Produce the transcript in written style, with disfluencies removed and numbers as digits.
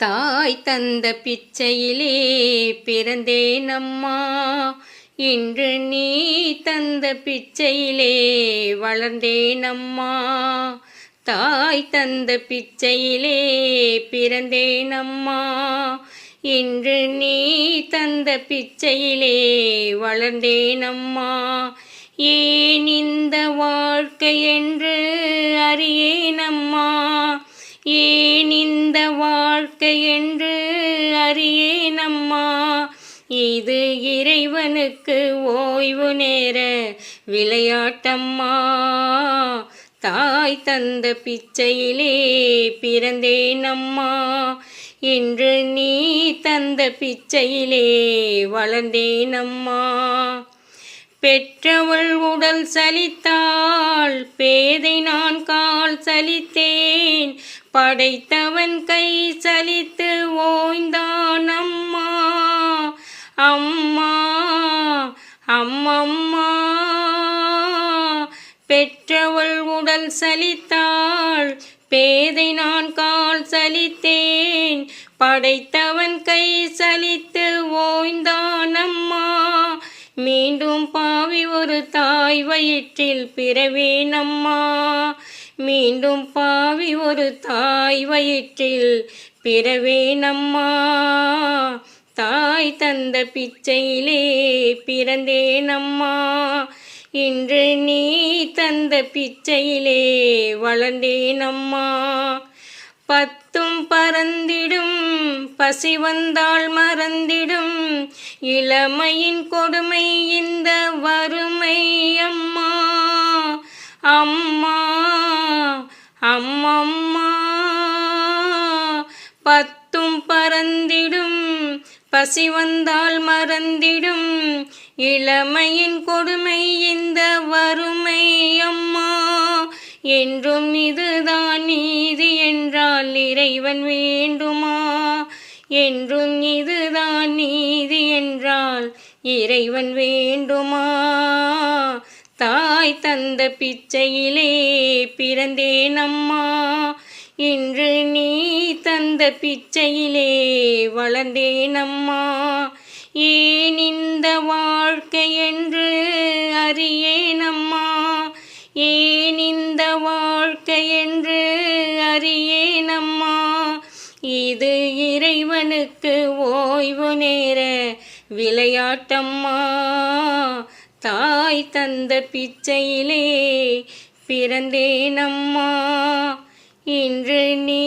தாய் தந்த பிச்சையிலே பிறந்தேனம்மா, இன்று நீ தந்த பிச்சையிலே வளர்ந்தேனம்மா. தாய் தந்த பிச்சையிலே பிறந்தேனம்மா, இன்று நீ தந்த பிச்சையிலே வளர்ந்தேனம்மா. ஏன் இந்த வாழ்க்கை என்று அறியேனம்மா, ஏன் இந்த வாழ்க்கை என்று அறியேனம்மா. இது இறைவனுக்கு ஓய்வு நேர விளையாட்டம்மா. தாய் தந்த பிச்சையிலே பிறந்தேனம்மா, இன்று நீ தந்த பிச்சையிலே வளர்ந்தேனம்மா. பெற்றவள் உடல் சலித்தாள், பேதை நான் கால் சலித்தேன், படைத்தவன் கை சலித்து ஓய்ந்தான் அம்மா. அம்மா அம்மம்மா, பெற்றவள் உடல் சலித்தாள், பேதை நான் கால் சலித்தேன், படைத்தவன் கை சலித்து ஓய்ந்தான் அம்மா. மீண்டும் பாவி ஒரு தாய் வயிற்றில் பிறவேனம்மா, மீண்டும் பாவி ஒரு தாய் வயிற்றில் பிறவேனம்மா. தாய் தந்த பிச்சையிலே பிறந்தேனம்மா, இன்று நீ தந்த பிச்சையிலே வளர்ந்தேனம்மா. பத்தும் பறந்திடும் பசி வந்தால் மறந்திடும் இளமையின் கொடுமை இந்த வறுமை அம்மா. அம்மா அம்மம்மா, பத்தும் பறந்திடும் பசி வந்தால் மறந்திடும் இளமையின் கொடுமை இந்த வறுமை அம்மா. என்றும் இதுதான் நீதி என்றால் இறைவன் வேண்டுமா, என்றும் இதுதான் நீதி என்றால் இறைவன் வேண்டுமா. தாய் தந்த பிச்சையிலே பிறந்தேனம்மா, இன்று நீ தந்த பிச்சையிலே வளர்ந்தேனம்மா. ஏன் இந்த வாழ்க்கை என்று அறியேனம்மா, ஏன் இந்த வாழ்க்கை என்று அறியேனம்மா. இது இறைவனுக்கு ஓய்வு நேர விளையாட்டம்மா. தாய் தந்த பிச்சையிலே பிறந்தேனம்மா, இன்று நீ